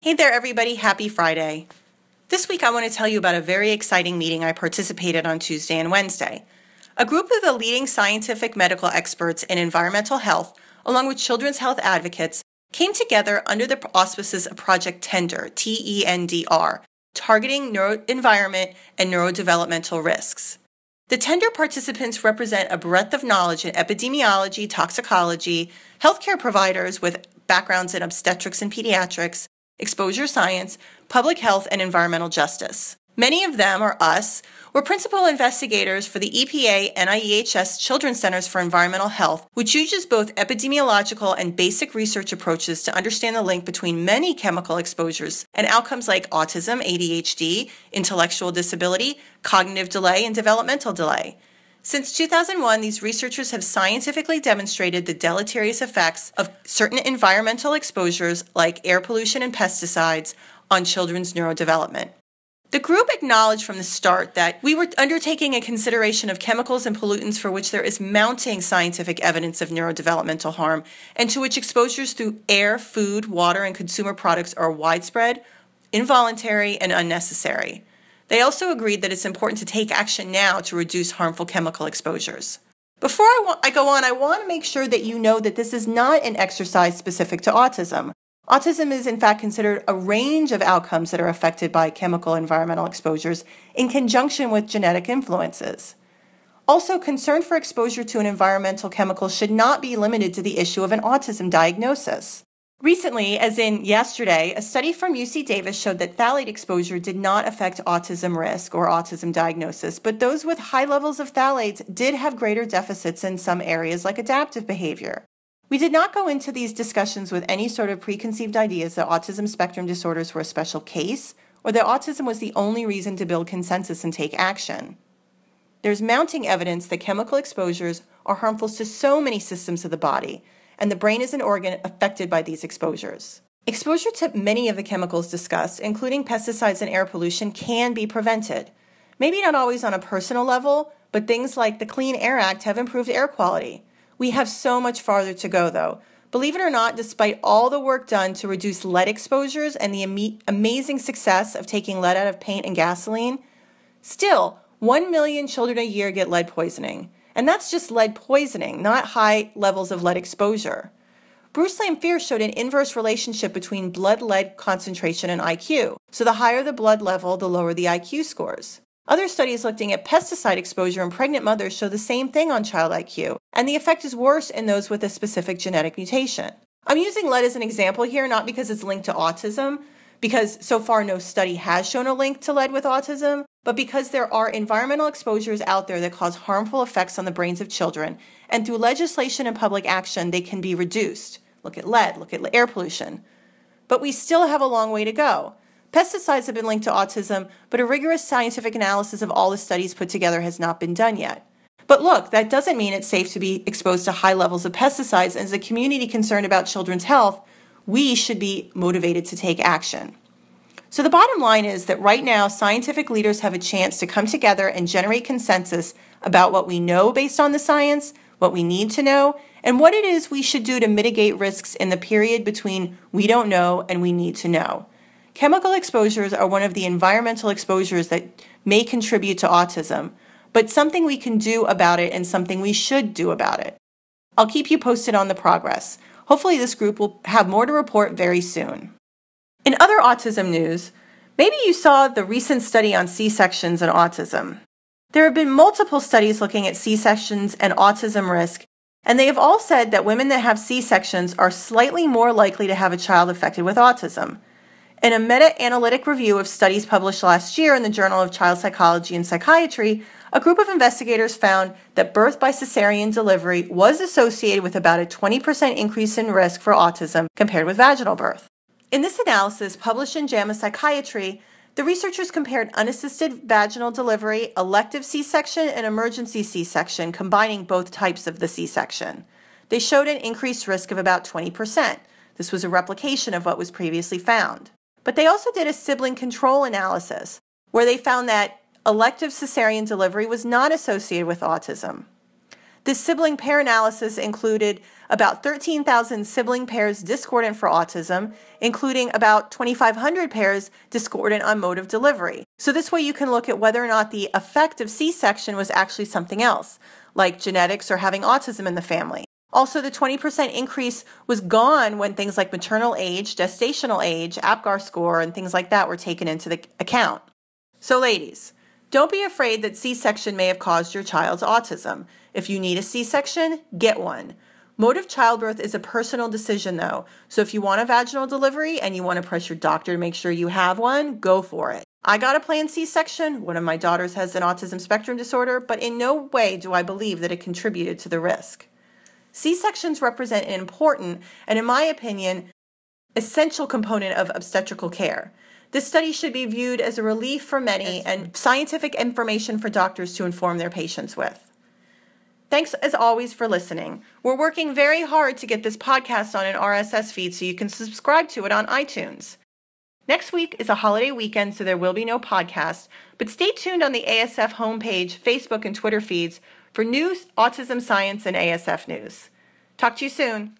Hey there, everybody. Happy Friday. This week, I want to tell you about a very exciting meeting I participated on Tuesday and Wednesday. A group of the leading scientific medical experts in environmental health, along with children's health advocates, came together under the auspices of Project Tender, TENDR, targeting neuroenvironment and neurodevelopmental risks. The Tender participants represent a breadth of knowledge in epidemiology, toxicology, healthcare providers with backgrounds in obstetrics and pediatrics, exposure science, public health, and environmental justice. Many of them, or us, were principal investigators for the EPA NIEHS Children's Centers for Environmental Health, which uses both epidemiological and basic research approaches to understand the link between many chemical exposures and outcomes like autism, ADHD, intellectual disability, cognitive delay, and developmental delay. Since 2001, these researchers have scientifically demonstrated the deleterious effects of certain environmental exposures like air pollution and pesticides on children's neurodevelopment. The group acknowledged from the start that we were undertaking a consideration of chemicals and pollutants for which there is mounting scientific evidence of neurodevelopmental harm and to which exposures through air, food, water, and consumer products are widespread, involuntary, and unnecessary. They also agreed that it's important to take action now to reduce harmful chemical exposures. Before I go on, I want to make sure that you know that this is not an exercise specific to autism. Autism is in fact considered a range of outcomes that are affected by chemical environmental exposures in conjunction with genetic influences. Also, concern for exposure to an environmental chemical should not be limited to the issue of an autism diagnosis. Recently, as in yesterday, a study from UC Davis showed that phthalate exposure did not affect autism risk or autism diagnosis, but those with high levels of phthalates did have greater deficits in some areas like adaptive behavior. We did not go into these discussions with any sort of preconceived ideas that autism spectrum disorders were a special case or that autism was the only reason to build consensus and take action. There's mounting evidence that chemical exposures are harmful to so many systems of the body, and the brain is an organ affected by these exposures. Exposure to many of the chemicals discussed, including pesticides and air pollution, can be prevented. Maybe not always on a personal level, but things like the Clean Air Act have improved air quality. We have so much farther to go, though. Believe it or not, despite all the work done to reduce lead exposures and the amazing success of taking lead out of paint and gasoline, still, 1 million children a year get lead poisoning. And that's just lead poisoning, not high levels of lead exposure. Bruce Lanphier showed an inverse relationship between blood lead concentration and IQ. So the higher the blood level, the lower the IQ scores. Other studies looking at pesticide exposure in pregnant mothers show the same thing on child IQ, and the effect is worse in those with a specific genetic mutation. I'm using lead as an example here, not because it's linked to autism, because so far no study has shown a link to lead with autism, but because there are environmental exposures out there that cause harmful effects on the brains of children, and through legislation and public action, they can be reduced. Look at lead, look at air pollution. But we still have a long way to go. Pesticides have been linked to autism, but a rigorous scientific analysis of all the studies put together has not been done yet. But look, that doesn't mean it's safe to be exposed to high levels of pesticides, and as a community concerned about children's health, we should be motivated to take action. So the bottom line is that right now, scientific leaders have a chance to come together and generate consensus about what we know based on the science, what we need to know, and what it is we should do to mitigate risks in the period between we don't know and we need to know. Chemical exposures are one of the environmental exposures that may contribute to autism, but something we can do about it and something we should do about it. I'll keep you posted on the progress. Hopefully this group will have more to report very soon. In other autism news, maybe you saw the recent study on C-sections and autism. There have been multiple studies looking at C-sections and autism risk, and they have all said that women that have C-sections are slightly more likely to have a child affected with autism. In a meta-analytic review of studies published last year in the Journal of Child Psychology and Psychiatry, a group of investigators found that birth by cesarean delivery was associated with about a 20% increase in risk for autism compared with vaginal birth. In this analysis, published in JAMA Psychiatry, the researchers compared unassisted vaginal delivery, elective C-section, and emergency C-section, combining both types of the C-section. They showed an increased risk of about 20%. This was a replication of what was previously found. But they also did a sibling control analysis, where they found that elective cesarean delivery was not associated with autism. This sibling pair analysis included about 13,000 sibling pairs discordant for autism, including about 2,500 pairs discordant on mode of delivery. So this way you can look at whether or not the effect of C-section was actually something else, like genetics or having autism in the family. Also, the 20% increase was gone when things like maternal age, gestational age, APGAR score, and things like that were taken into the account. So ladies, don't be afraid that C-section may have caused your child's autism. If you need a C-section, get one. Mode of childbirth is a personal decision though, so if you want a vaginal delivery and you want to press your doctor to make sure you have one, go for it. I got a planned C-section. One of my daughters has an autism spectrum disorder, but in no way do I believe that it contributed to the risk. C-sections represent an important and, in my opinion, essential component of obstetrical care. This study should be viewed as a relief for many and scientific information for doctors to inform their patients with. Thanks as always for listening. We're working very hard to get this podcast on an RSS feed so you can subscribe to it on iTunes. Next week is a holiday weekend, so there will be no podcast, but stay tuned on the ASF homepage, Facebook, and Twitter feeds for news, autism, science, and ASF news. Talk to you soon.